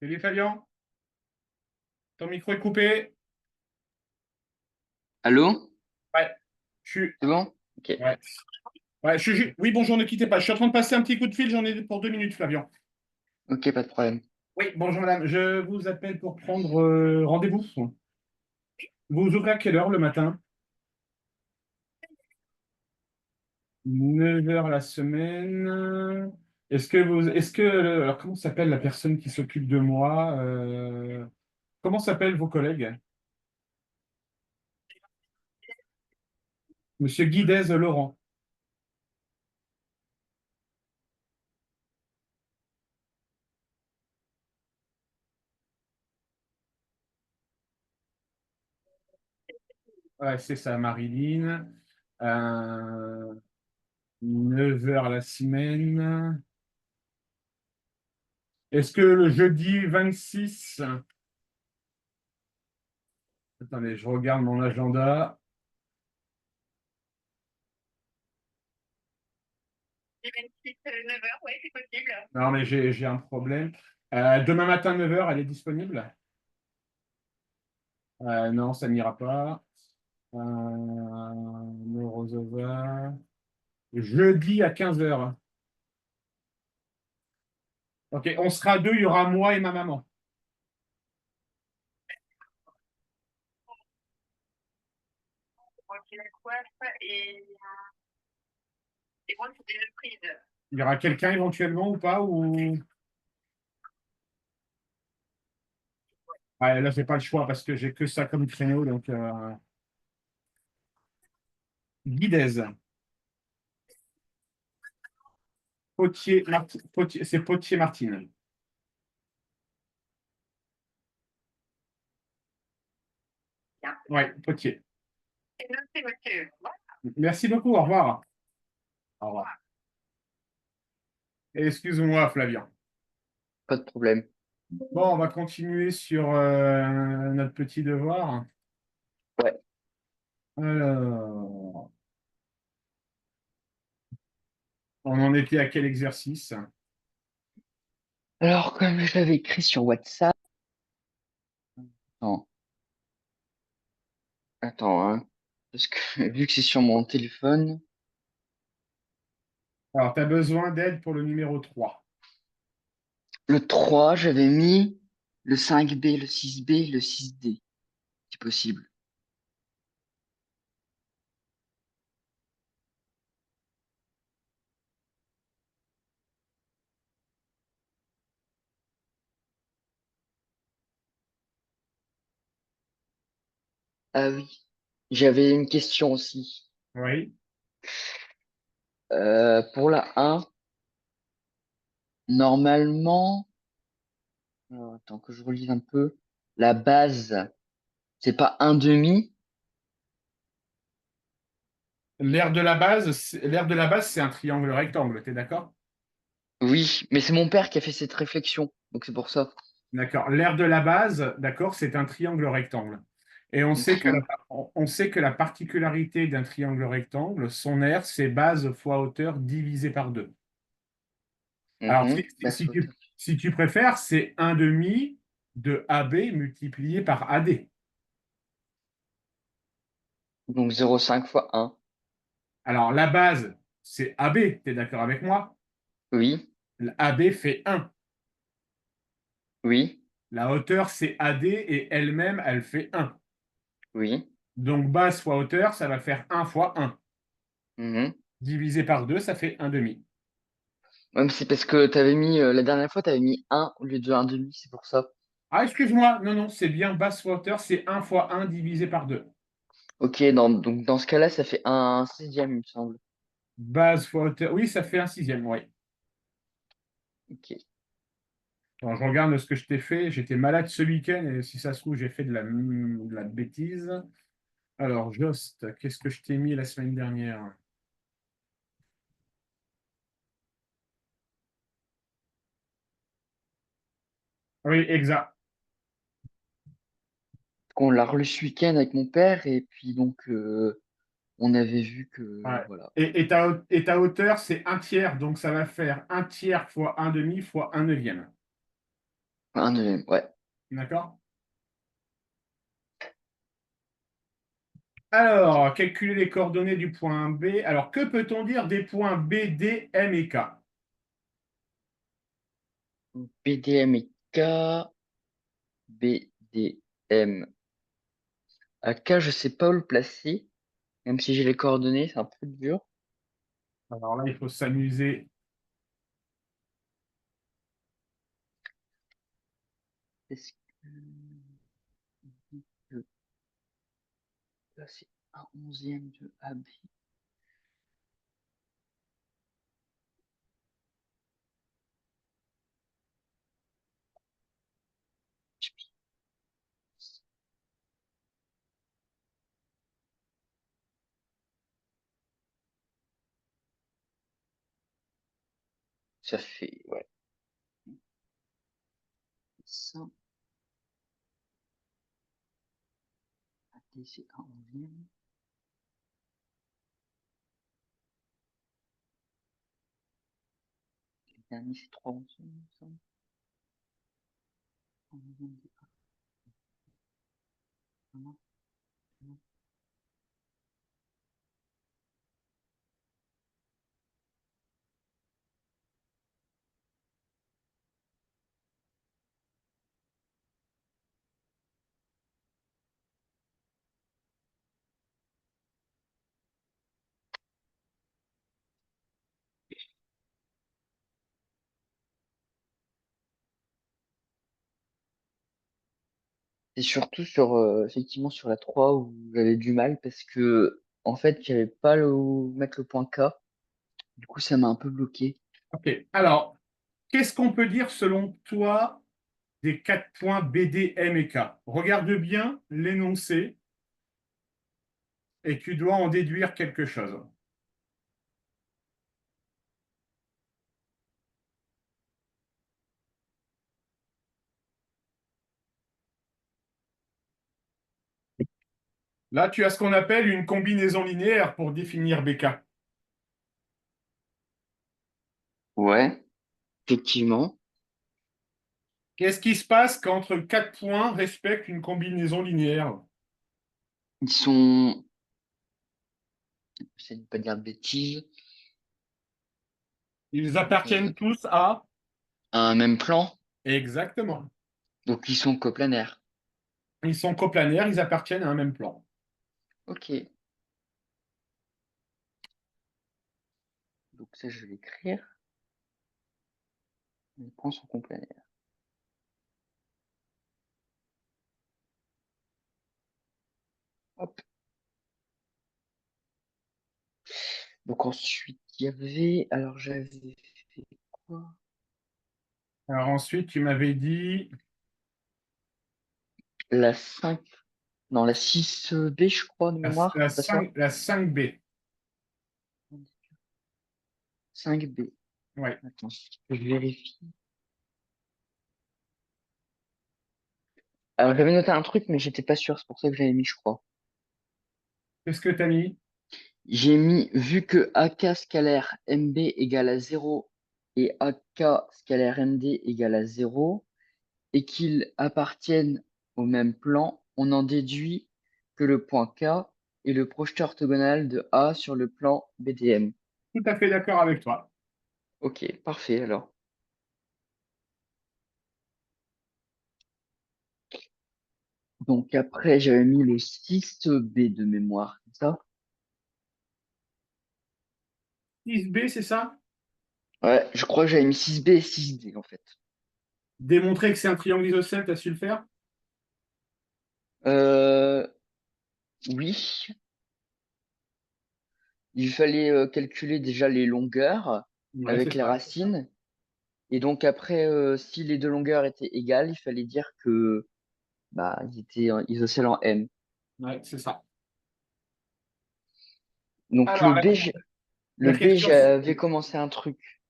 Salut Fabien, ton micro est coupé. Allô? Ouais, je suis. C'est bon? Ok. Ouais. Ouais, Oui, bonjour, ne quittez pas. Je suis en train de passer un petit coup de fil, j'en ai pour 2 minutes, Flavien. Ok, pas de problème. Oui, bonjour madame. Je vous appelle pour prendre rendez-vous. Vous ouvrez à quelle heure le matin? 9 heures la semaine. Alors comment s'appelle la personne qui s'occupe de moi? Comment s'appellent vos collègues? Monsieur Guidez Laurent. Ouais, c'est ça, Marilyn. 9 heures la semaine. Est-ce que le jeudi 26, attendez, je regarde mon agenda. Et 26, 9h, ouais, c'est possible. Non, mais j'ai un problème. Demain matin, 9 heures, elle est disponible? Non, ça n'ira pas. Morozova. Jeudi à 15 heures. Ok, on sera deux, il y aura moi et ma maman. Ok, la coiffe et moi, c'est déjà prise. Il y aura quelqu'un éventuellement ou pas ou... Ouais, là, j'ai pas le choix parce que j'ai que ça comme créneau. Donc, Guidez. C'est Potier-Martine. Bien. Ouais, Potier. C'est noté, monsieur. Voilà. Merci beaucoup, au revoir. Au revoir. Excuse-moi, Flavien. Pas de problème. Bon, on va continuer sur notre petit devoir. Ouais. Alors, on en était à quel exercice? Alors, comme je l'avais écrit sur WhatsApp, attends, attends, hein, parce que vu que c'est sur mon téléphone, Alors, tu as besoin d'aide pour le numéro 3. le 3, j'avais mis le 5B, le 6B, le 6D, si possible. Ah oui, j'avais une question aussi. Oui. Pour la 1, normalement, attends que je relise un peu, la base, c'est pas un demi. L'aire de la base, c'est un triangle rectangle, tu es d'accord? Oui, mais c'est mon père qui a fait cette réflexion, donc c'est pour ça. D'accord. L'aire de la base, d'accord, c'est un triangle rectangle. Et D'accord. on sait que la particularité d'un triangle rectangle, son aire, c'est base fois hauteur divisé par 2. Alors, Basse hauteur. si tu préfères, c'est un demi de AB multiplié par AD. Donc 0,5 fois 1. Alors, la base, c'est AB, tu es d'accord avec moi? Oui, AB fait 1. oui, La hauteur, c'est AD et elle-même, elle fait 1. oui. Donc, base fois hauteur, ça va faire 1 fois 1. Mhm. Divisé par 2, ça fait un demi. Ouais, mais c'est parce que t'avais mis, la dernière fois, t'avais mis un au lieu de un demi, c'est pour ça. Ah, excuse-moi, non, non, c'est bien base fois hauteur, c'est 1 fois 1 divisé par 2. Ok, donc dans ce cas-là, ça fait un sixième, il me semble. Base fois hauteur, oui, ça fait un sixième, oui. Ok. Attends, je regarde ce que je t'ai fait. J'étais malade ce week-end et si ça se trouve, j'ai fait de la bêtise. Alors, Jost, qu'est-ce que je t'ai mis la semaine dernière? Oui, exact. On l'a relu ce week-end avec mon père et puis donc on avait vu que Ouais. voilà. Et ta hauteur, c'est un tiers, donc ça va faire un tiers fois un demi fois un neuvième. Un neuvième, ouais. D'accord? Alors, calculer les coordonnées du point B. Alors, que peut-on dire des points B, D, M et K? BDM et K. BDM. À K, je sais pas où le placer. Même si j'ai les coordonnées, c'est un peu dur. Alors là, il faut s'amuser. Est-ce que là, c'est un onzième de AB? Ça fait, ouais. Ça, AD, c'est un onzième. Le dernier, c'est trois onzièmes, ça. Un onzième de A. Non, non. C'est surtout sur, effectivement, sur la 3 où j'avais du mal parce que, en fait, j'avais pas le, où mettre le point K. Du coup, ça m'a un peu bloqué. OK. Alors, qu'est-ce qu'on peut dire selon toi des quatre points B, D, M et K? Regarde bien l'énoncé et tu dois en déduire quelque chose. Là, tu as ce qu'on appelle une combinaison linéaire pour définir BK. Ouais, effectivement. Qu'est-ce qui se passe quand quatre points respectent une combinaison linéaire? Ils sont, j'essaie de pas dire de bêtises, Ils appartiennent tous à... à un même plan. Exactement. Donc, ils sont coplanaires. Ils sont coplanaires, ils appartiennent à un même plan. Ok. Donc, ça, je vais l'écrire. Les plans sont coplanaires. Hop. Donc, ensuite, il y avait, alors, j'avais fait quoi? Alors ensuite, tu m'avais dit La 5, non, la 6B, je crois, de mémoire. C'est pas ça? la 5B. 5B. Ouais. Attends, je vérifie. Alors, j'avais noté un truc, mais j'étais pas sûr. C'est pour ça que j'avais mis, je crois. Qu'est-ce que tu as mis? J'ai mis, vu que AK scalaire MB égale à 0 et AK scalaire MD égale à 0 et qu'ils appartiennent au même plan, on en déduit que le point K est le projeteur orthogonal de A sur le plan BDM. Tout à fait d'accord avec toi. Ok, parfait alors. Donc après, j'avais mis le 6B de mémoire, c'est ça? 6B, c'est ça? Ouais, je crois que j'avais mis 6B et 6D en fait. Démontrer que c'est un triangle isocèle, tu as su le faire? Euh, oui, il fallait calculer déjà les longueurs Ouais, c'est avec les ça. racines. Et donc après, si les deux longueurs étaient égales, il fallait dire que bah, ils étaient isocèles en M. Ouais, c'est ça. Donc Alors, le la B, question. j'avais commencé un truc.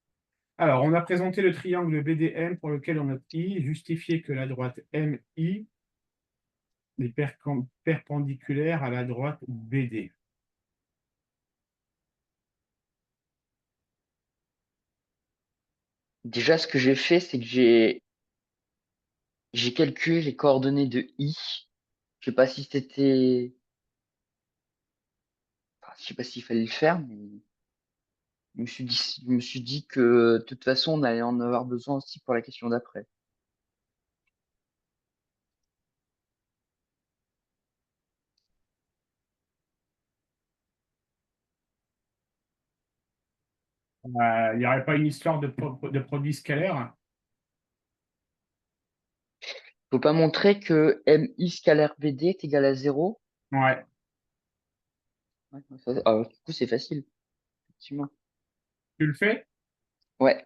Alors, on a présenté le triangle BDM pour lequel on a justifié que la droite MI est perpendiculaire à la droite BD. Déjà, ce que j'ai fait, c'est que j'ai j'ai calculé les coordonnées de I. Je sais pas si c'était, enfin, je sais pas s'il fallait le faire, mais je me suis dit que de toute façon, on allait en avoir besoin aussi pour la question d'après. Il n'y aurait pas une histoire de produit scalaire? Faut pas montrer que MI scalaire BD est égal à 0. Ouais. Ouais, ah, du coup, c'est facile, effectivement. Tu le fais? Ouais,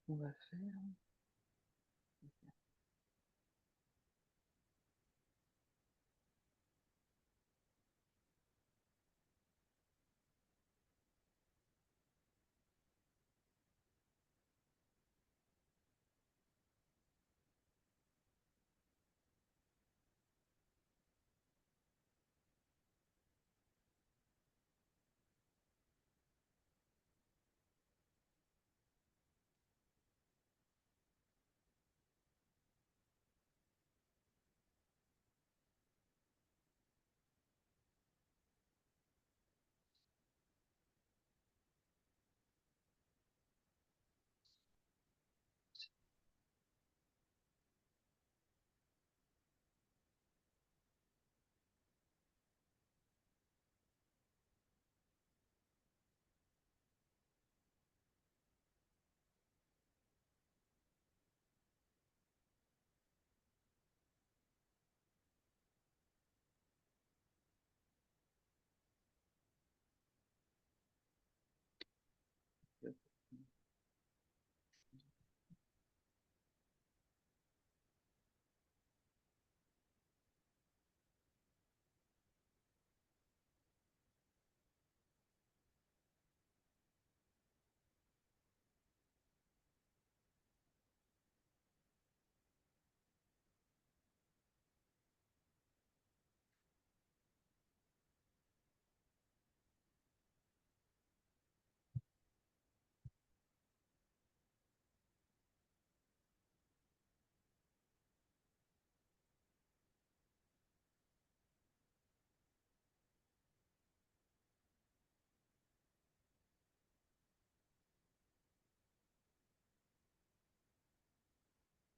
on va faire.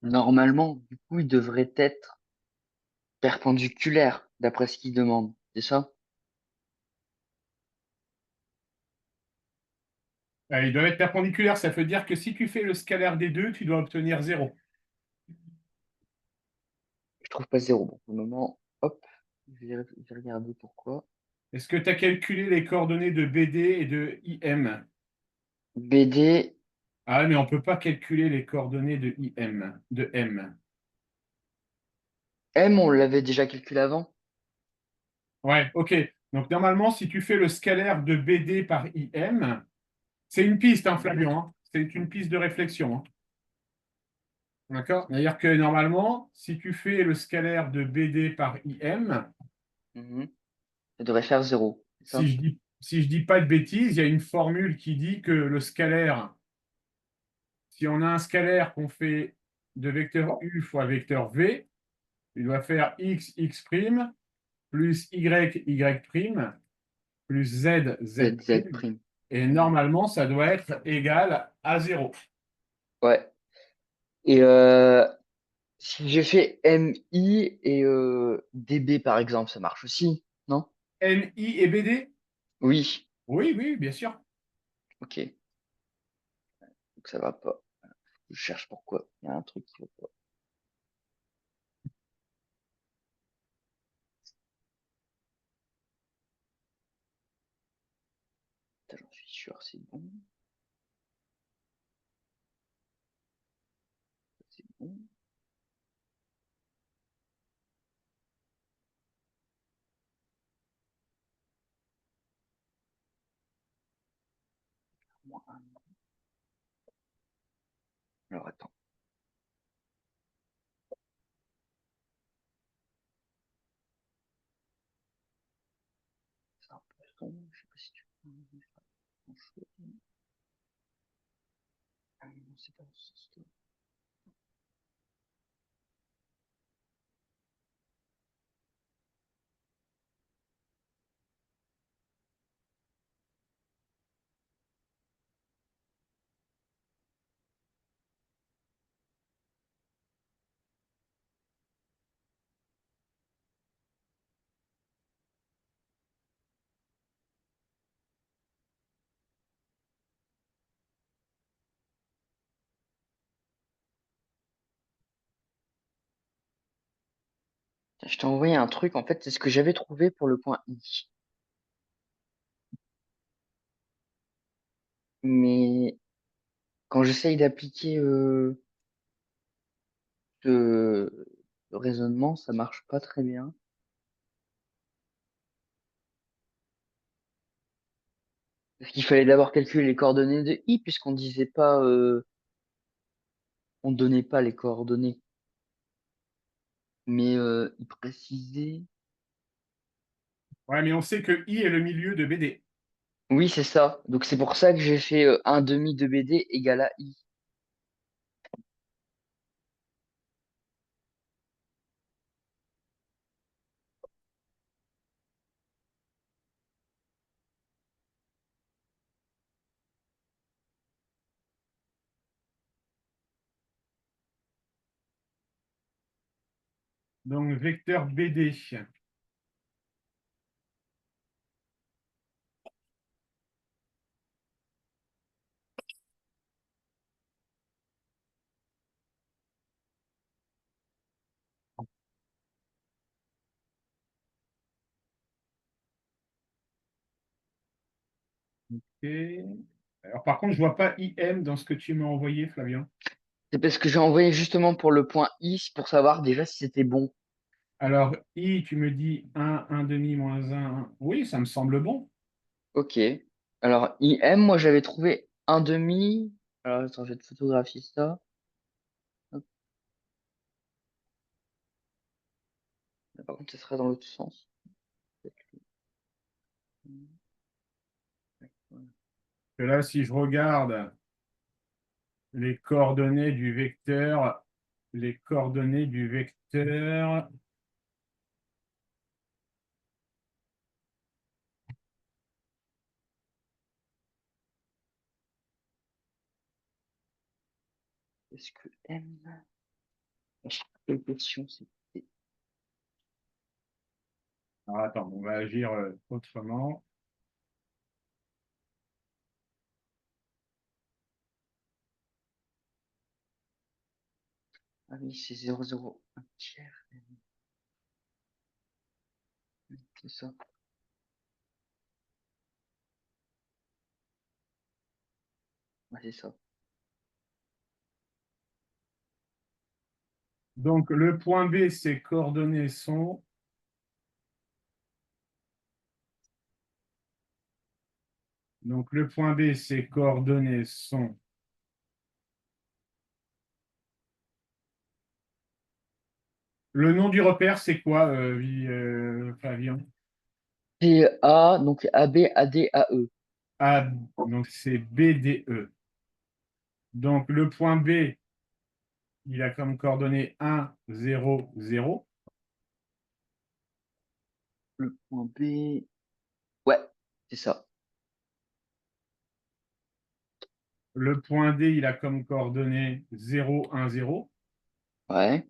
Normalement, du coup, il devrait être perpendiculaire, d'après ce qu'il demande. C'est ça? Ils doivent être perpendiculaires. Ça veut dire que si tu fais le scalaire des deux, tu dois obtenir 0. Je trouve pas 0. Bon, pour le moment, hop, je vais regarder pourquoi. Est-ce que tu as calculé les coordonnées de BD et de IM? BD, Ah, mais on ne peut pas calculer les coordonnées de IM, de M. M, on l'avait déjà calculé avant. Ouais, ok. Donc normalement, si tu fais le scalaire de BD par IM, c'est une piste, hein, Flavien, hein. C'est une piste de réflexion, hein. D'accord? C'est-à-dire que normalement, si tu fais le scalaire de BD par IM, Mhm. Ça devrait faire 0. C'est ça? si je dis pas de bêtises, il y a une formule qui dit que le scalaire, si on a un scalaire qu'on fait de vecteur U fois vecteur V, il doit faire x, x' plus y, y' plus z, z'. Z, prime. Et Mhm. normalement, ça doit être égal à 0. Ouais. Et si j'ai fait MI et DB, par exemple, ça marche aussi, non? NI et BD? Oui. Oui, oui, bien sûr. Ok. Donc ça va pas. Je cherche pourquoi. Il y a un truc qui va pas. sûr, c'est bon. C'est bon. Moins un. Alors, attends. C'est un peu sombre. Je sais pas si tu peux faire grand-chose. Ah non, c'est pas dans ce sens-là. Tiens, je t'ai envoyé un truc, en fait, c'est ce que j'avais trouvé pour le point I. Mais quand j'essaye d'appliquer le raisonnement, ça marche pas très bien. Parce qu'il fallait d'abord calculer les coordonnées de I, puisqu'on disait pas, on donnait pas les coordonnées. Mais il précisait. Ouais, mais on sait que I est le milieu de BD. Oui, c'est ça. Donc c'est pour ça que j'ai fait 1 demi de BD égale à I. Donc, vecteur BD. Ok. Alors, par contre, je vois pas IM dans ce que tu m'as envoyé, Flavien. C'est parce que j'ai envoyé justement pour le point I, c'est pour savoir déjà si c'était bon. Alors, I, tu me dis 1 demi, moins 1. Oui, ça me semble bon. Ok. Alors IM, moi j'avais trouvé 1 demi. Alors attends, je vais te photographier ça. Hop. Là, par contre, ça sera dans l'autre sens. Voilà. Que là, si je regarde les coordonnées du vecteur, les coordonnées du vecteur, Est-ce que M. Quelle question c'était? alors attends, on va agir autrement. Ah oui, c'est 0,0 un tiers. C'est ça. Ouais, c'est ça. Donc, le point B, ses coordonnées sont. Donc, le point B, ses coordonnées sont. Le nom du repère, c'est quoi, Flavien? C'est A, donc AB, AD, AE. A, donc c'est BDE. Donc, le point B, il a comme coordonnées 1, 0, 0. Le point B. Ouais, c'est ça. Le point D, il a comme coordonnées 0, 1, 0. Ouais.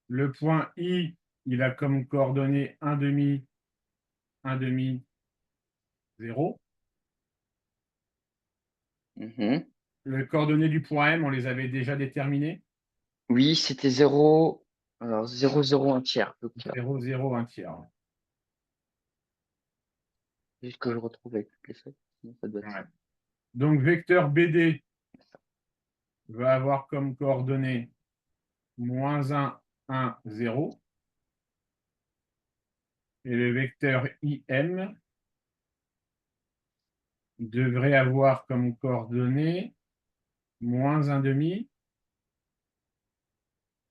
Le point I, il a comme coordonnées 1 demi, 1 demi, 0. Mhm. Les coordonnées du point M, on les avait déjà déterminées. Oui, c'était 0. Alors 0, 0, un tiers. Donc, 0, 0, 1 tiers. Juste que je retrouve avec toutes les feuilles. Sinon, ça doit être Ouais. ça. Donc, vecteur BD va avoir comme coordonnées -1, 1, 0. Et le vecteur IM devrait avoir comme coordonnées -1,5,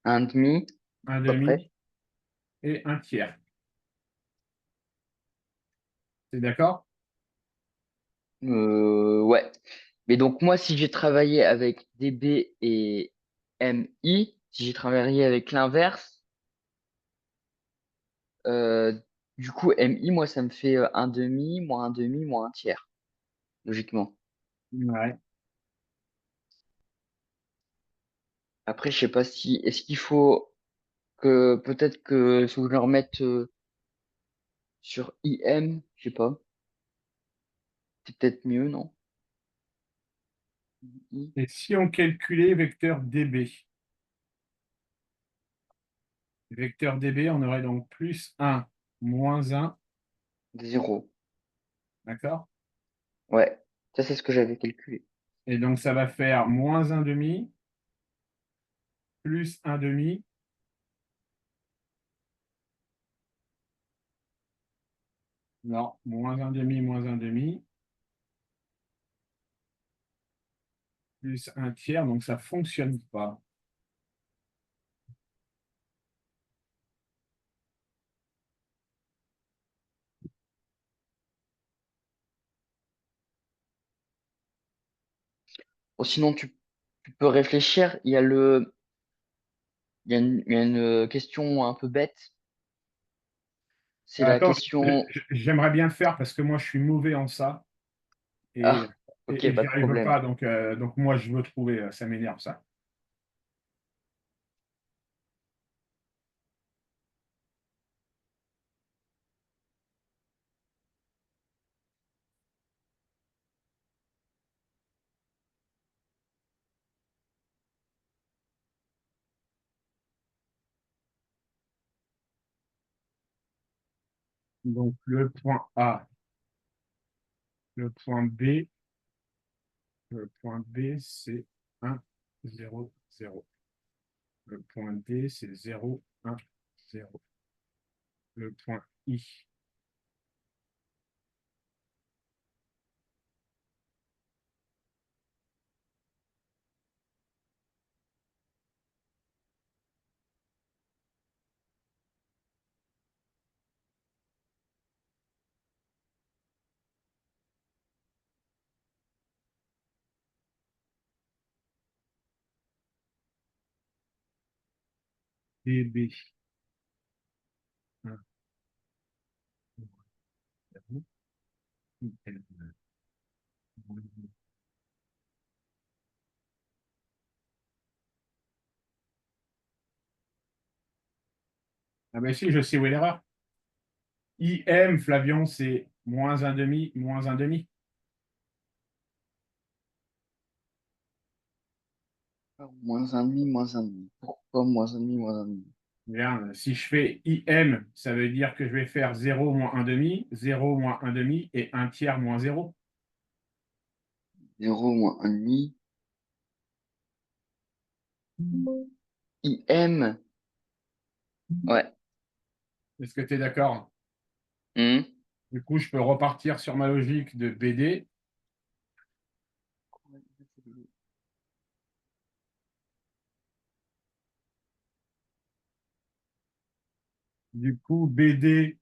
Un demi, un à peu près. demi et un tiers. C'est d'accord? Ouais. Mais donc, moi, si j'ai travaillé avec DB et MI, si j'ai travaillé avec l'inverse, euh, du coup, MI, moi, ça me fait un demi, moins un demi, moins un tiers, logiquement. Ouais. Après, je sais pas si, est-ce qu'il faut que, peut-être que, faut que je le remette sur IM, je sais pas. C'est peut-être mieux, non? I, Et si on calculait vecteur DB? Vecteur DB, on aurait donc +1, -1, 0. d'accord? Ouais. Ça, c'est ce que j'avais calculé. Et donc, ça va faire -1,5, +1,5, non, -1,5, -1,5, plus un tiers, donc ça ne fonctionne pas. Ou sinon, tu peux réfléchir. Il y a une question un peu bête. C'est la Attends, question. j'aimerais bien le faire parce que moi, je suis mauvais en ça et, Ah, ok, et pas j'y de arrive problème. pas. Donc moi, je veux trouver, ça m'énerve ça. Donc, le point A, le point B, le point B, c'est 1, 0, 0. Le point D, c'est 0, 1, 0. Le point I, DB, 1, 0, IL. Ah ben si, je sais où est l'erreur. IM, Flavion, c'est -1,5, -1,5. Moins un demi, moins un demi. Pourquoi moins un demi, moins un demi? Bien, si je fais IM, ça veut dire que je vais faire 0 moins 1,5, 0 moins 1,5 et un tiers moins 0. 0 moins un demi. IM. Ouais. Est-ce que tu es d'accord? Hmm. Du coup, je peux repartir sur ma logique de BD. Du coup, BD,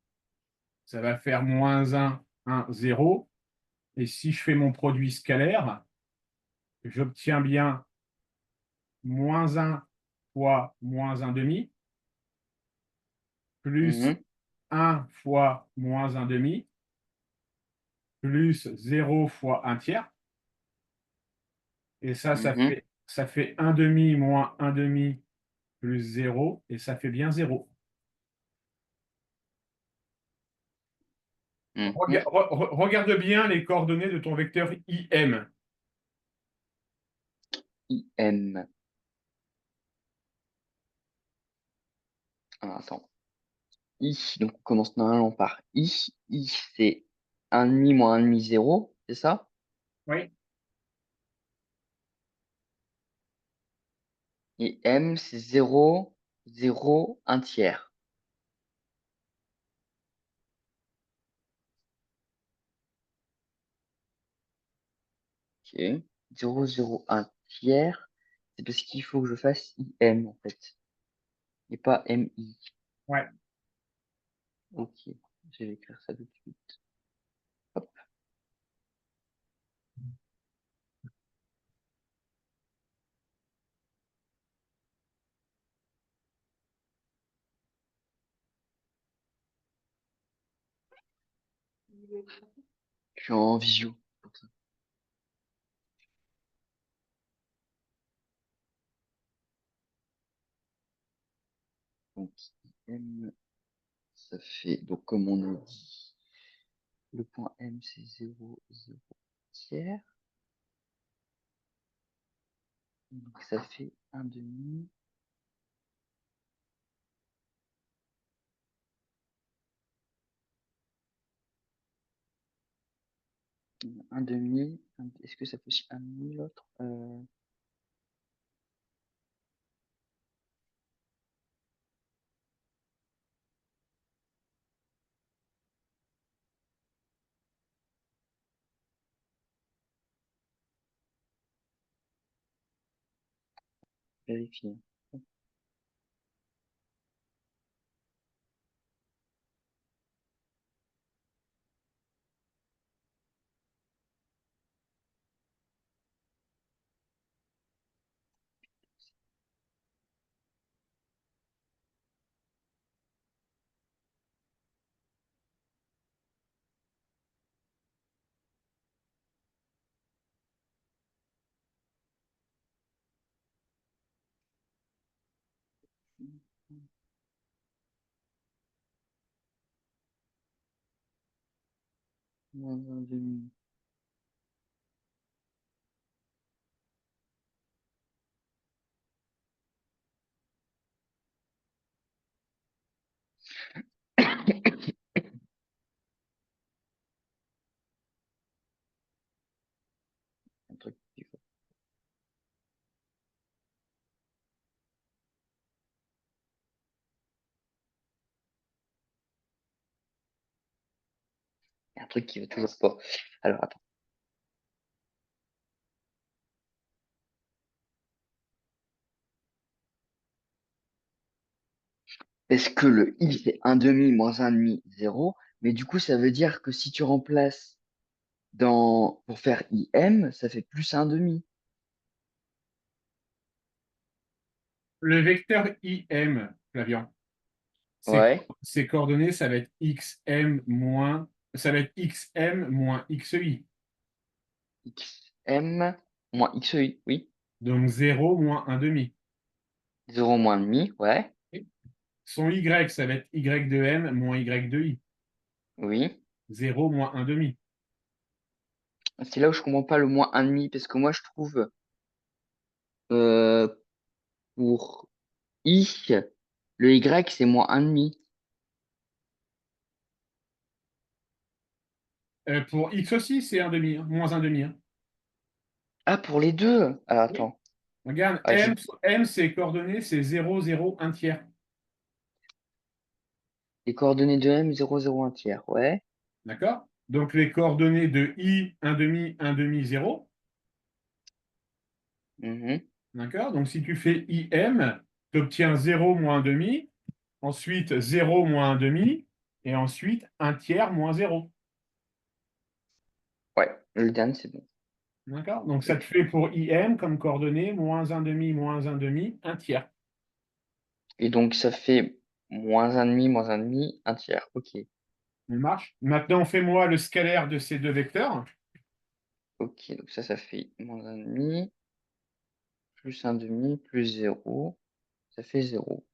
ça va faire -1, 1, 0. Et si je fais mon produit scalaire, j'obtiens bien -1 fois -1,5 plus Mhm. 1 fois -1,5 plus 0 fois un tiers. Et Mhm. ça fait 1,5 moins 1,5 plus 0, et ça fait bien 0. Mhm. Regarde bien les coordonnées de ton vecteur IM. IM. Alors, attends. I, donc on commence normalement par I. I, c'est 1,5 moins 1,5, 0, c'est ça? Oui, Et M, c'est 0, 0, 1 tiers. Ok. 0, 0, 1 tiers. C'est parce qu'il faut que je fasse IM, en fait. Et pas MI. ouais. Ok. Je vais écrire ça tout de suite. Hop. Je suis en visio. Pour ça. Donc, IM, ça fait, donc, comme on a dit, le point M, c'est 0, 0 tiers. Donc, ça fait 1 demi. 1 demi. Est-ce que ça fait aussi 1 demi l'autre? Vérifier. Moins 1 demi. Un truc qu'il faut- un truc qui veut toujours pas. Alors, attends. Est-ce que le I, c'est 1 demi moins 1 demi, 0? Mais du coup, ça veut dire que si tu remplaces pour faire IM, ça fait plus 1 demi. Le vecteur IM, Flavien, Ouais. ses coordonnées, ça va être ça va être XM moins XI. XM moins XI, oui. Donc 0 moins 1 demi. 0 moins demi, ouais. Son Y, ça va être Y de M moins Y de I. Oui. 0 moins 1 demi. C'est là où je comprends pas le moins 1 demi, parce que moi, je trouve, euh, pour I, le Y, c'est moins 1 demi. Pour X aussi, c'est 1 demi, hein, moins 1 demi, hein. Ah, pour les deux. Alors, Oui. attends. Regarde, Ah, M, ses coordonnées, c'est 0, 0, 1 tiers. les coordonnées de M, 0, 0, 1 tiers, ouais. D'accord? Donc les coordonnées de I, 1 demi, 0. Mhm. D'accord? Donc si tu fais IM, tu obtiens 0 moins 1 demi, ensuite 0 moins 1 demi, et ensuite 1 tiers moins 0. Ouais, le dernier, c'est bon. D'accord? Donc ça Et, te fait pour IM comme coordonnée moins 1 demi, moins 1 demi, 1 tiers. et donc, ça fait moins 1 demi, moins 1 demi, 1 tiers. Ok. Ça marche. Maintenant, fais-moi le scalaire de ces deux vecteurs. Ok, donc ça fait moins 1 demi, plus 1 demi, plus 0. Ça fait 0.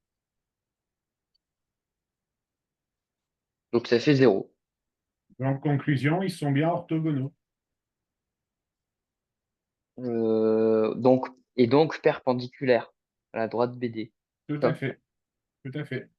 Donc, ça fait 0. En conclusion, ils sont bien orthogonaux. Donc, et donc perpendiculaire à la droite BD. Tout à Ça. fait. Tout à fait.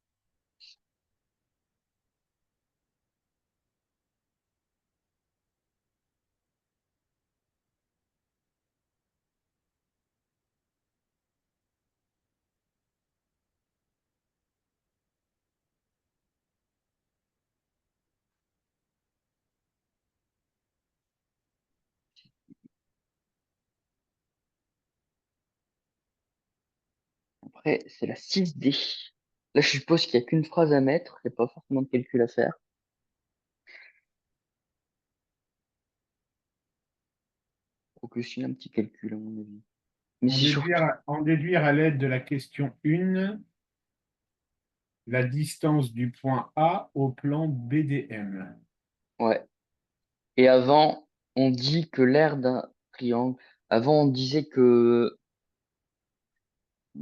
Après, c'est la 6D. Là, je suppose qu'il n'y a qu'une phrase à mettre, il n'y a pas forcément de calcul à faire. Faut que je un petit calcul, à mon avis. Mais c'est surtout, En déduire à l'aide de la question 1 la distance du point A au plan BDM. ouais. Et avant, on dit que l'aire d'un triangle, avant, on disait que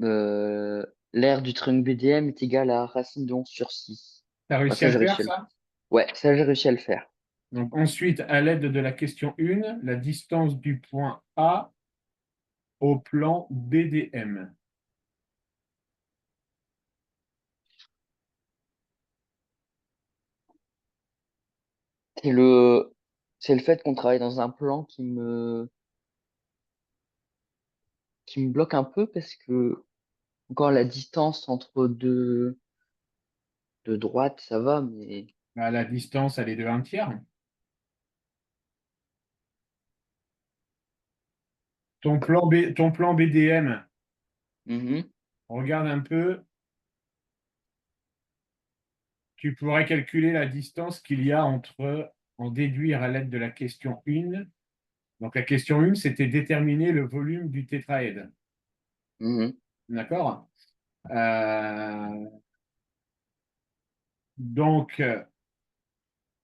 euh, l'aire du triangle BDM est égale à racine de 11 sur 6. Tu as Ouais, réussi ça, à j'ai le faire, réussi à ça? Ouais, ça, j'ai réussi à le faire. Donc ensuite, à l'aide de la question 1, la distance du point A au plan BDM. C'est le, c'est le fait qu'on travaille dans un plan qui me bloque un peu parce que, encore la distance entre deux droites, ça va, mais, La distance, elle est de 1/3. Ton plan BDM, Mhm, regarde un peu, tu pourrais calculer la distance qu'il y a entre, en déduire à l'aide de la question 1. Donc la question 1, c'était déterminer le volume du tétraèdre. mhm. D'accord? Donc,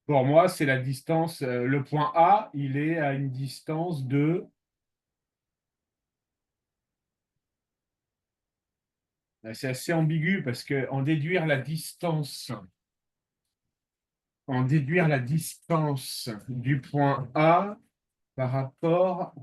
pour moi, c'est la distance. Le point A, il est à une distance de. C'est assez ambigu parce que en déduire la distance du point A par rapport.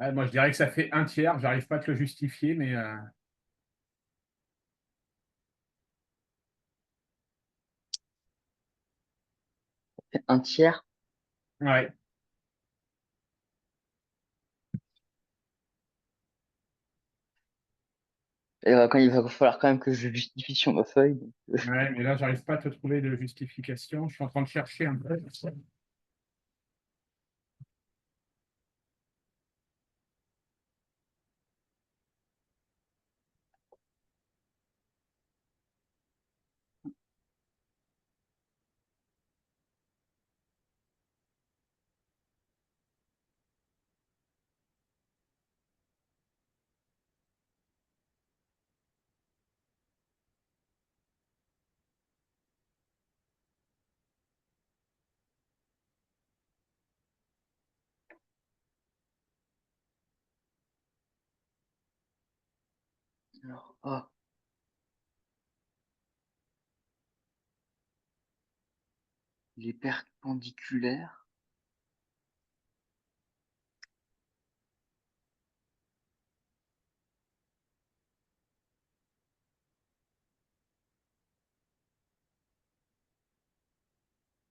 Moi, je dirais que ça fait 1/3. J'arrive pas à te le justifier, mais Un tiers. ouais. Et, quand il va falloir quand même que je justifie sur ma feuille. Ouais, mais là, j'arrive pas à te trouver de justification. Je suis en train de chercher un peu. Alors, A, les perpendiculaires.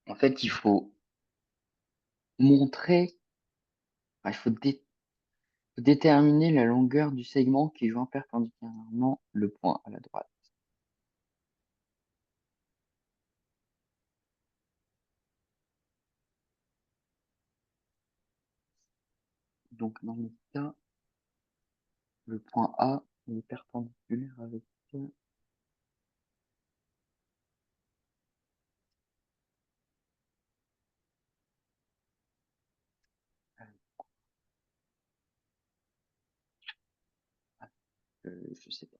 En fait, il faut montrer, il faut déterminer la longueur du segment qui joint perpendiculairement le point à la droite. Donc, dans le cas, le point A est perpendiculaire avec je sais pas.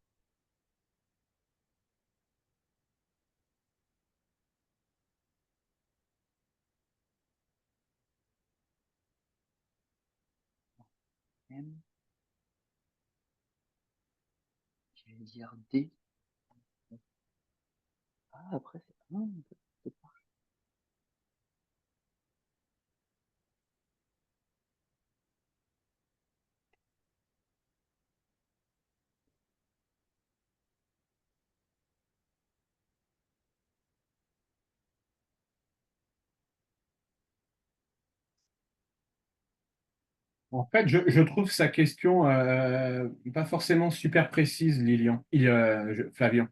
M, je vais dire D. Ah, après, c'est pas mal. C'est pas- En fait, je trouve sa question pas forcément super précise, Flavien.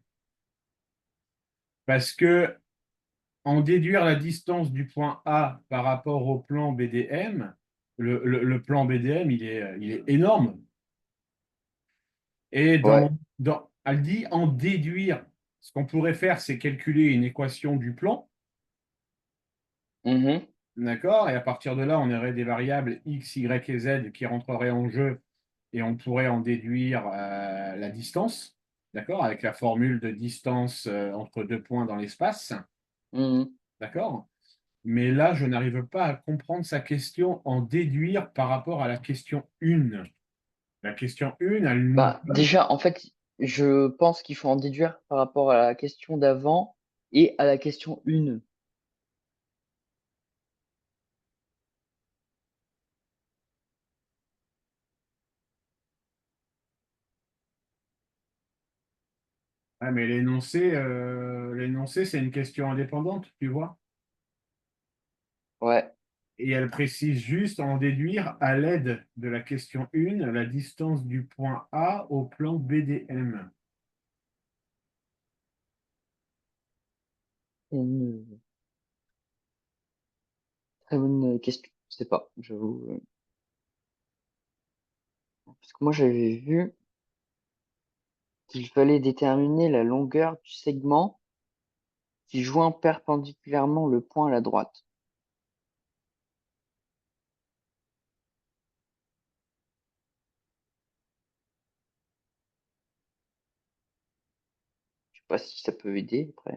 Parce que en déduire la distance du point A par rapport au plan BDM, le plan BDM, il est énorme. Et Ouais. elle dit en déduire. Ce qu'on pourrait faire, c'est calculer une équation du plan. Mhm. D'accord? Et à partir de là, on aurait des variables x, y et z qui rentreraient en jeu et on pourrait en déduire la distance. D'accord? Avec la formule de distance entre deux points dans l'espace. Mhm. D'accord? Mais là, je n'arrive pas à comprendre sa question en déduire par rapport à la question 1. La question 1, elle nous Bah, donne. déjà, en fait, je pense qu'il faut en déduire par rapport à la question d'avant et à la question 1. Ah, mais l'énoncé, c'est une question indépendante, tu vois. Ouais. Et elle précise juste en déduire à l'aide de la question 1 la distance du point A au plan BDM. Une très bonne question. Je sais pas, j'avoue. Parce que moi, j'avais vu qu'il fallait déterminer la longueur du segment qui joint perpendiculairement le point à la droite. Je sais pas si ça peut aider après.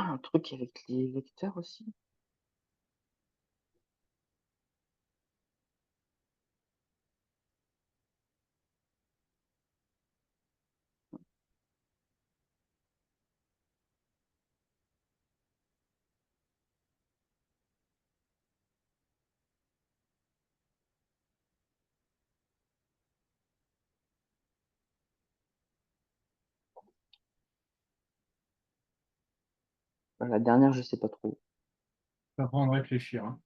Ah, un truc avec les vecteurs aussi. La dernière, je sais pas trop. Ça prend de réfléchir, hein.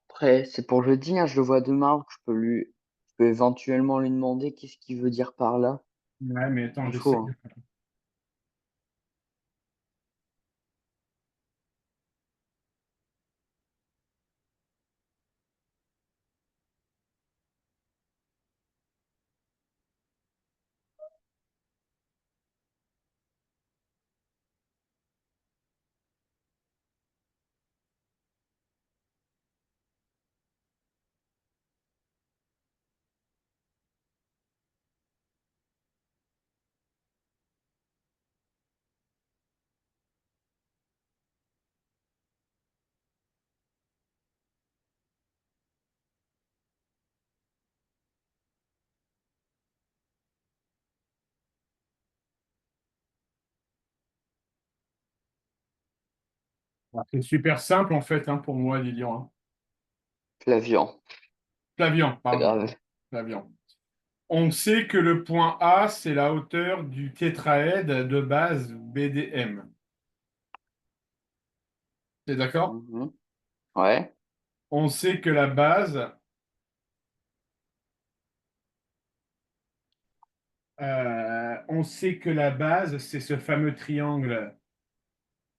Après, c'est pour jeudi, hein, je le vois demain. Je peux éventuellement lui demander qu'est-ce qu'il veut dire par là. Ouais, mais attends, Il j'essaie faut, de. hein. C'est super simple en fait hein, pour moi, Lilian, hein. Flavian, Flavian, pas pardon. grave. Flavian. On sait que le point A, c'est la hauteur du tétraède de base BDM. T'es d'accord? Mhm. Ouais. On sait que la base, c'est ce fameux triangle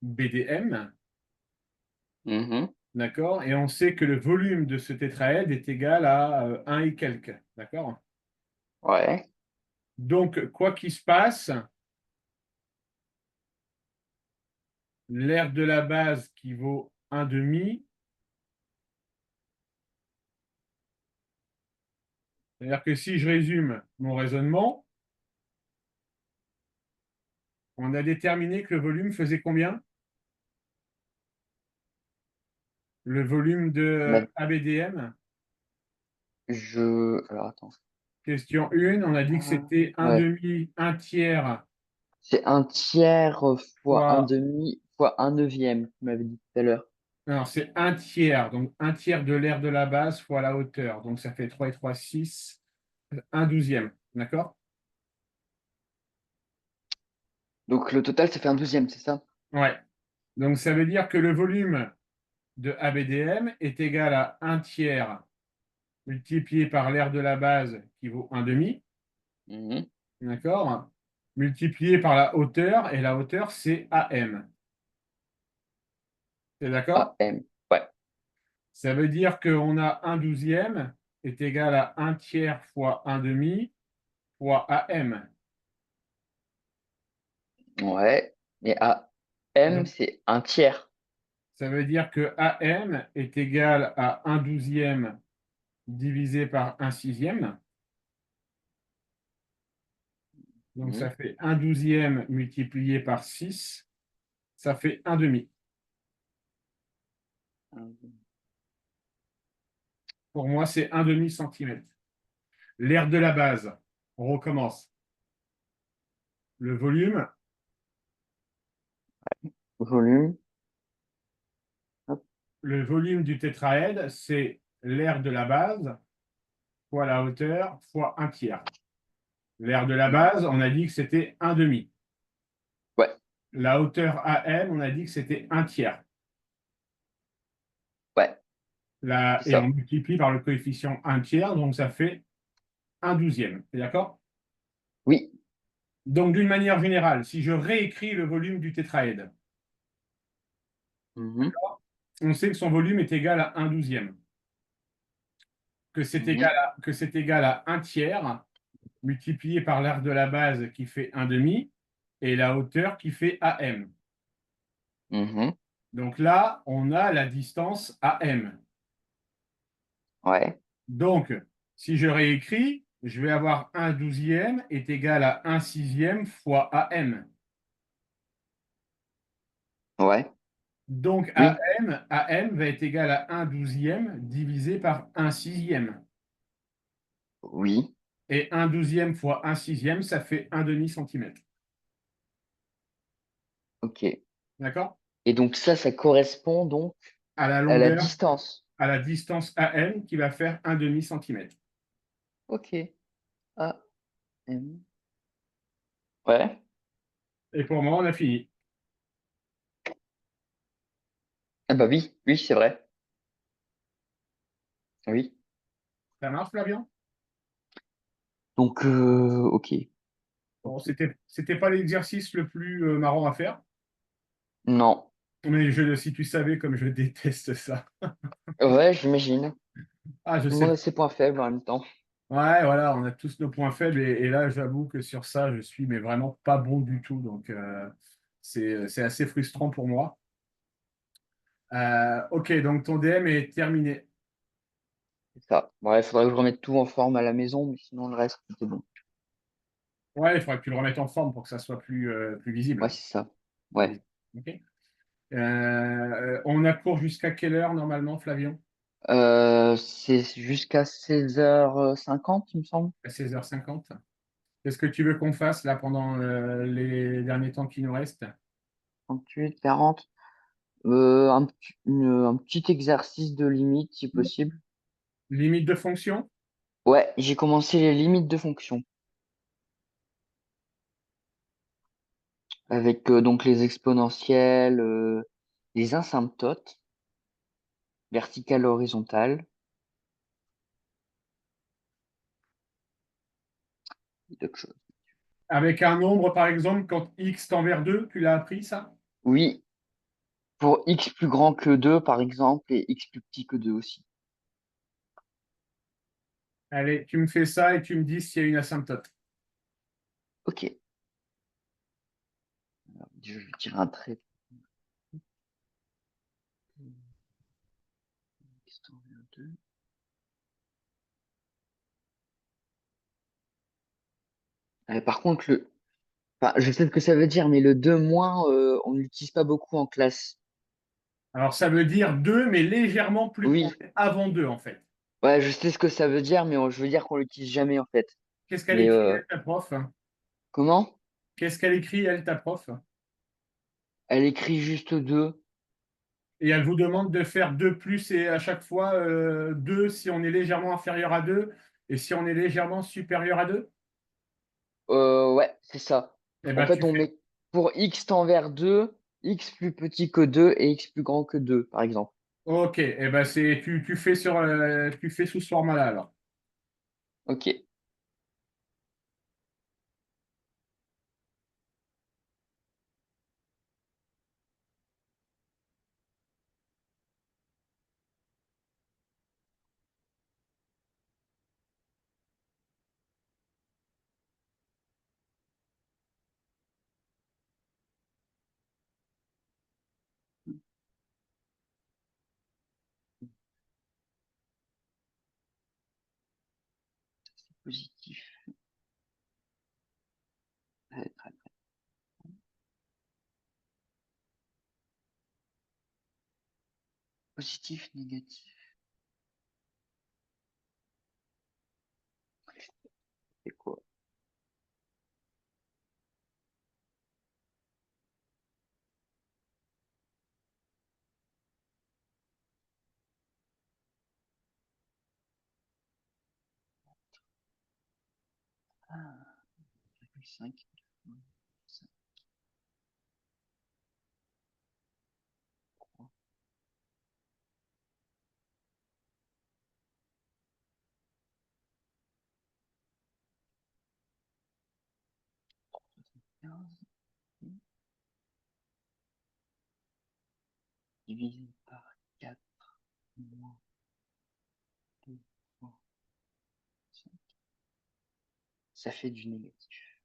BDM, Mhm. d'accord? Et on sait que le volume de ce tétraède est égal à 1 et quelques, d'accord? Ouais. Donc, quoi qu'il se passe, l'aire de la base qui vaut 1 demi, c'est-à-dire que si je résume mon raisonnement, on a déterminé que le volume faisait combien? Le volume de Bah, ABDM. Alors, attends. Question 1, on a dit que c'était un Ouais. demi, un tiers C'est un tiers fois un fois. demi fois un neuvième, tu m'avais dit tout à l'heure. Non, c'est un tiers, donc un tiers de l'aire de la base fois la hauteur. Donc ça fait 3 et 3, 6, un douzième. D'accord? Donc le total, ça fait un douzième, c'est ça? Ouais. Donc ça veut dire que le volume de ABDM est égal à un tiers multiplié par l'aire de la base qui vaut un demi. Mhm. D'accord? Multiplié par la hauteur, et la hauteur, c'est AM. C'est d'accord? AM. Ouais. Ça veut dire qu'on a un douzième est égal à un tiers fois un demi fois AM. Ouais. Et AM, Donc, c'est un tiers. ça veut dire que AM est égal à un douzième divisé par un sixième. Donc, Mhm. ça fait un douzième multiplié par 6. Ça fait un demi. Pour moi, c'est un demi centimètre. L'aire de la base, on recommence. Le volume, Volume. Hop. le volume du tétraède, c'est l'aire de la base fois la hauteur fois un tiers. L'aire de la Mhm. base, on a dit que c'était un demi. Ouais. La hauteur AM, on a dit que c'était un tiers. Ouais. C'est Et on ça. multiplie par le coefficient un tiers, donc ça fait un douzième. T'es d'accord? Oui. Donc, d'une manière générale, si je réécris le volume du tétraède, Mhm. on sait que son volume est égal à un douzième, Mhm. que c'est égal à un tiers multiplié par l'aire de la base qui fait un demi et la hauteur qui fait AM. Mhm. Donc là, on a la distance AM. Ouais. Donc, si je réécris, je vais avoir un douzième est égal à un sixième fois AM. Ouais. Donc, Oui. AM va être égal à un douzième divisé par un sixième. Oui. Et un douzième fois un sixième, ça fait un demi-centimètre. Ok. D'accord? Et donc ça correspond donc À la à la longueur, distance. à la distance AM qui va faire un demi-centimètre. Ok. AM. Ouais. Et pour moi, on a fini. Ah bah oui. Oui, c'est vrai. Oui. Ça marche, Flavien? Donc, ok. Bon, Ok. c'était pas l'exercice le plus marrant à faire. Non. Mais si tu savais comme je déteste ça. Ouais, j'imagine. Ah, je Tout le sais. monde a ses points faibles en même temps. Ouais, voilà, on a tous nos points faibles et là, j'avoue que sur ça, je suis mais vraiment pas bon du tout. Donc, c'est assez frustrant pour moi. Ok, donc ton DM est terminé. C'est ça. Ouais, il faudrait que je remette tout en forme à la maison, mais sinon le reste, c'est bon. Ouais, il faudrait que tu le remettes en forme pour que ça soit plus Ouais, visible. c'est ça. Plus Ouais. visible. Ok. On a cours jusqu'à quelle heure normalement, Flavion? C'est jusqu'à 16h50, il me semble. À 16h50. Qu'est-ce que tu veux qu'on fasse là pendant les derniers temps qui nous restent? 38, 40. Un petit exercice de limite, si possible. Limite de fonction? Ouais, j'ai commencé les limites de fonction avec donc les exponentielles, les asymptotes, verticales, horizontales, et d'autres choses. Avec un nombre, par exemple, quand x tend vers 2, tu l'as appris ça? Oui, pour x plus grand que 2 par exemple, et x plus petit que 2 aussi. Allez, tu me fais ça et tu me dis s'il y a une asymptote. Ok. Alors, je vais tirer un trait. X tend vers 2. Par contre, enfin, je sais ce que ça veut dire, mais le 2 moins, on ne l'utilise pas beaucoup en classe. Alors, ça veut dire 2, mais légèrement plus Oui, proche, avant 2, en fait. ouais, je sais ce que ça veut dire, mais je veux dire qu'on l'utilise jamais en fait. Qu'est-ce qu'elle Mais écrit, elle, ta prof? comment? Qu'est-ce qu'elle écrit, elle, ta prof? Elle écrit juste 2. Et elle vous demande de faire 2 plus et à chaque fois 2 si on est légèrement inférieur à 2 et si on est légèrement supérieur à 2. Ouais, c'est ça. Eh En ben, fait, tu on fais. met pour x tend vers 2, x plus petit que 2 et x plus grand que 2, par exemple. OK. Eh ben, tu fais tu fais sous ce format-là, alors. Ok, positif. Très, très, très. Positif, négatif. C'est quoi? Ah, 5. Divisé par 4 moins 2 fois 5. Ça fait du négatif.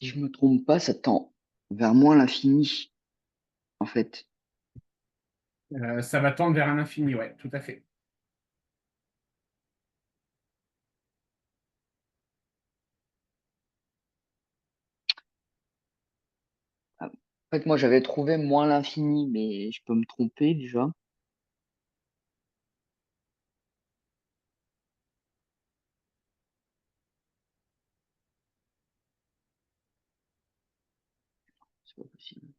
Si je me trompe pas, ça tend vers moins l'infini, en fait. Ça va tendre vers un infini, ouais, tout à fait. En fait, moi, j'avais trouvé moins l'infini, mais je peux me tromper déjà. C'est pas possible.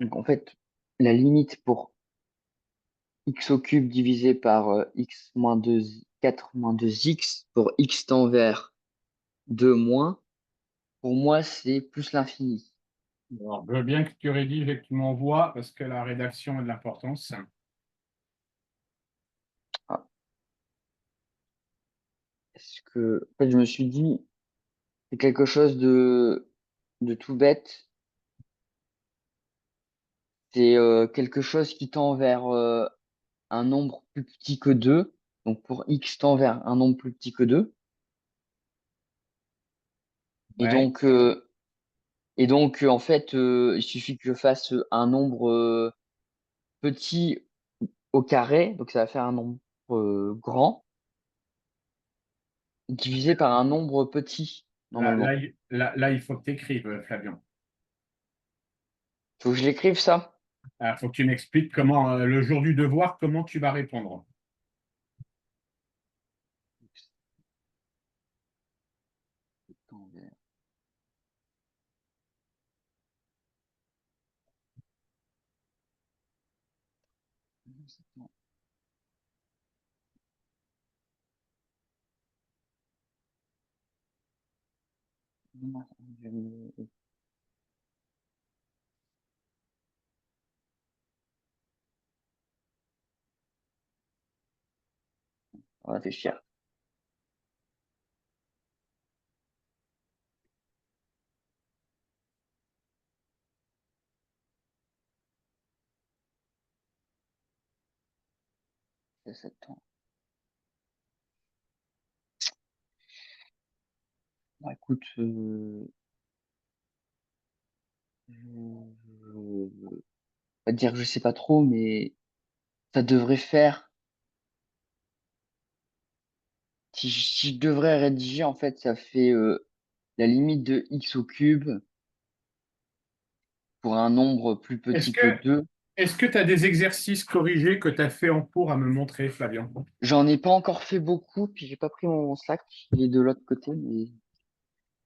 Donc, en fait, la limite pour x au cube divisé par x moins 2, 4 moins 2x pour x tend vers 2 moins, pour moi, c'est plus l'infini. Alors, je veux bien que tu rédiges et que tu m'envoies parce que la rédaction a de l'importance. Ah, est-ce que, en fait, je me suis dit, c'est quelque chose de tout bête. C'est quelque chose qui tend vers un nombre plus petit que 2. Donc, pour x tend vers un nombre plus petit que 2. Et Ouais. donc, en fait, il suffit que je fasse un nombre petit au carré, donc ça va faire un nombre grand, divisé par un nombre petit, Là, là, normalement. là, il faut que tu écrives, Flavien. Faut que je l'écrive ça? Il faut que tu m'expliques comment, le jour du devoir, comment tu vas répondre. On va réfléchir. Attends. Bah, écoute, je vais dire que je sais pas trop, mais ça devrait faire. Si je devrais rédiger, en fait, ça fait la limite de x au cube pour un nombre plus Est-ce petit que que 2. est-ce que tu as des exercices corrigés que tu as fait en cours à me montrer, Flavien? J'en ai pas encore fait beaucoup, puis j'ai pas pris mon sac, il est de l'autre côté, mais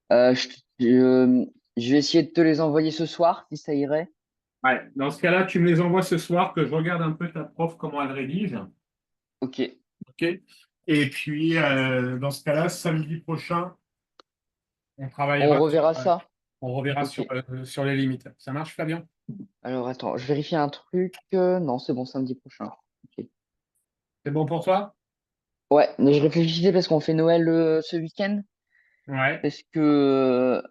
je vais essayer de te les envoyer ce soir, si ça irait. Ouais. Dans ce cas-là, tu me les envoies ce soir, que je regarde un peu ta prof, comment elle rédige. Ok, OK? Et puis, dans ce cas-là, samedi prochain, on on travaillera reverra ça. on reverra Ok. sur les limites. Ça marche, Flavien? Alors attends, je vérifie un truc. Non, c'est bon, samedi prochain. Ok. C'est bon pour toi? Ouais, mais je réfléchissais parce qu'on fait Noël ce week-end. Ouais. Parce que,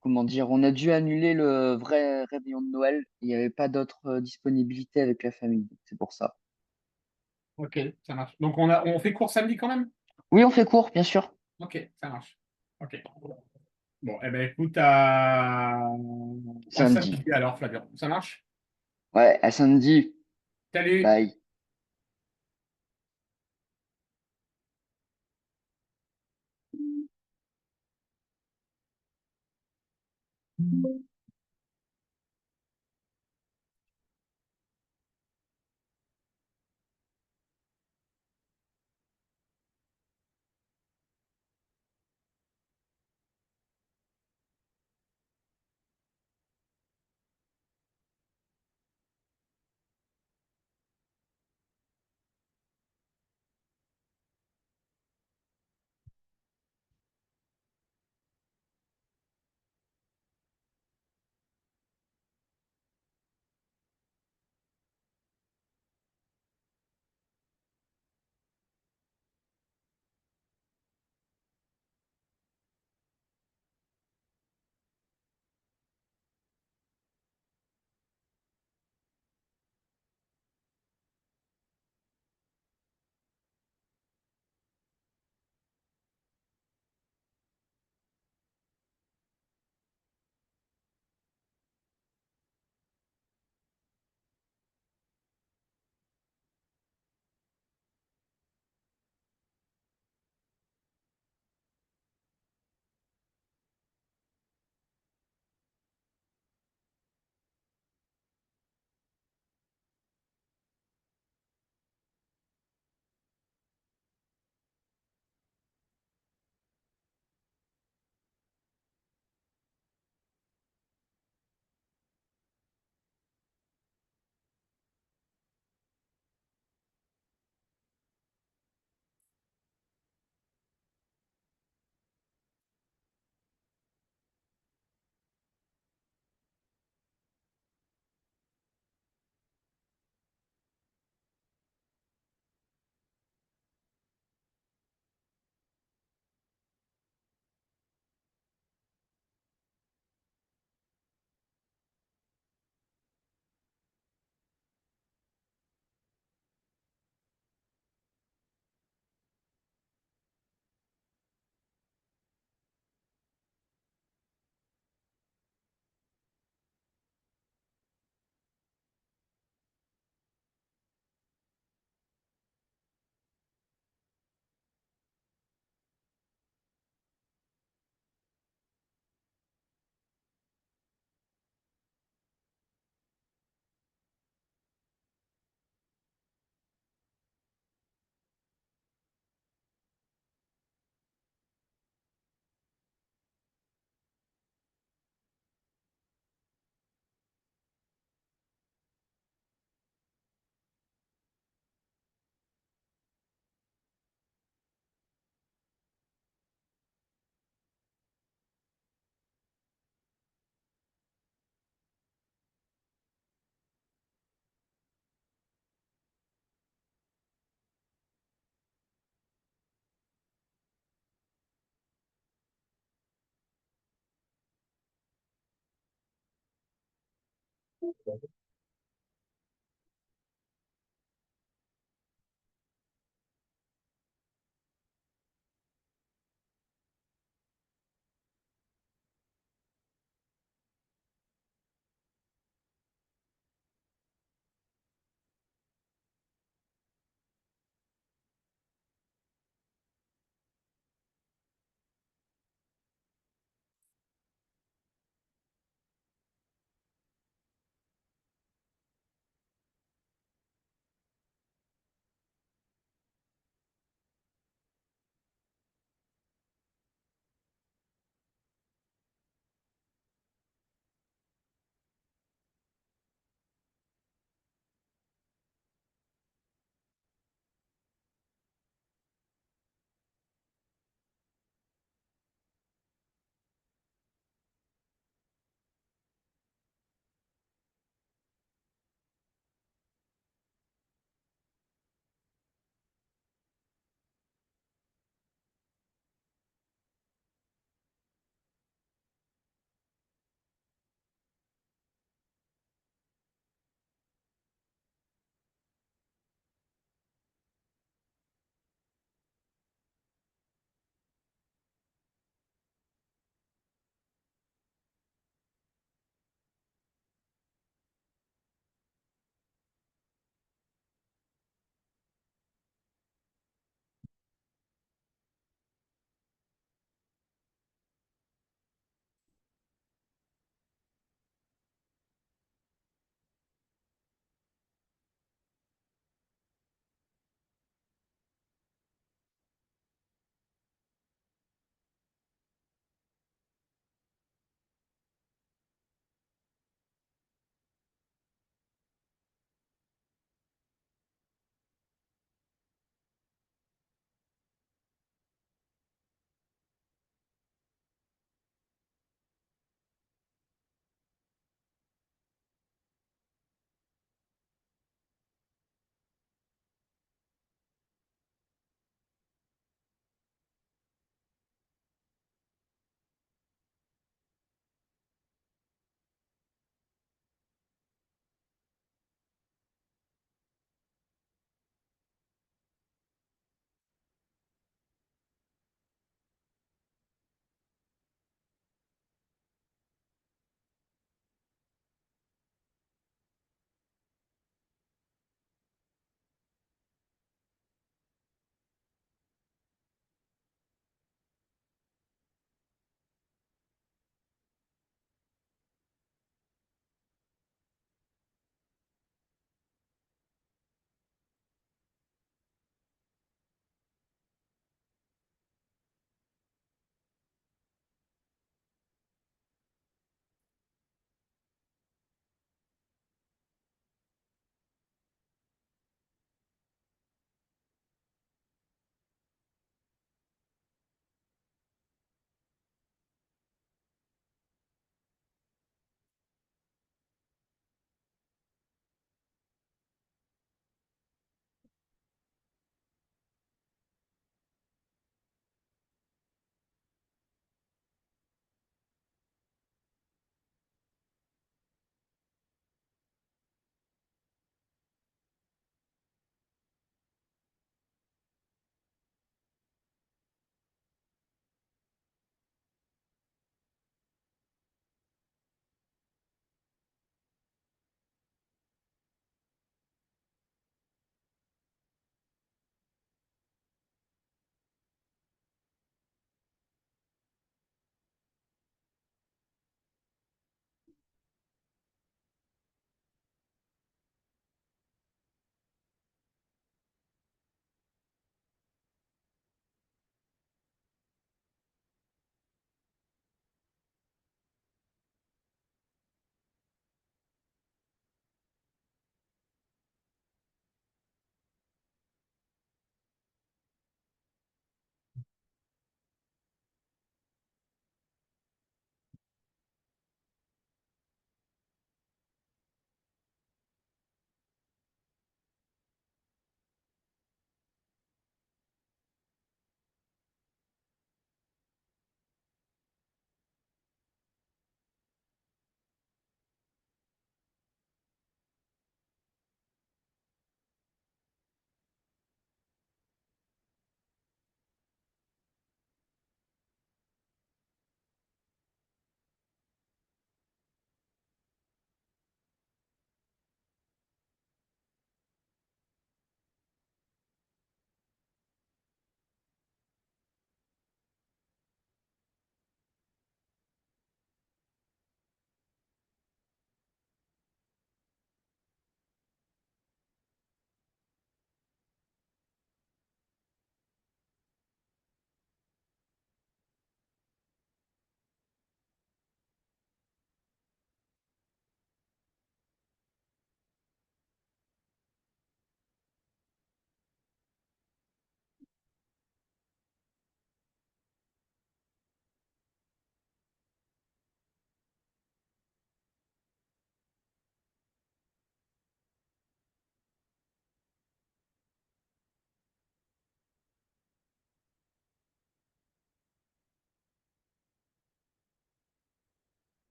comment dire, on a dû annuler le vrai réveillon de Noël. Il n'y avait pas d'autre disponibilité avec la famille. C'est pour ça. OK, ça marche. Donc, on fait cours samedi quand même? Oui, on fait court, bien sûr. OK, ça marche. OK. Bon, eh ben, écoute, à Samedi. samedi alors, Flavien. Ça marche? Ouais, à samedi. Salut! Bye.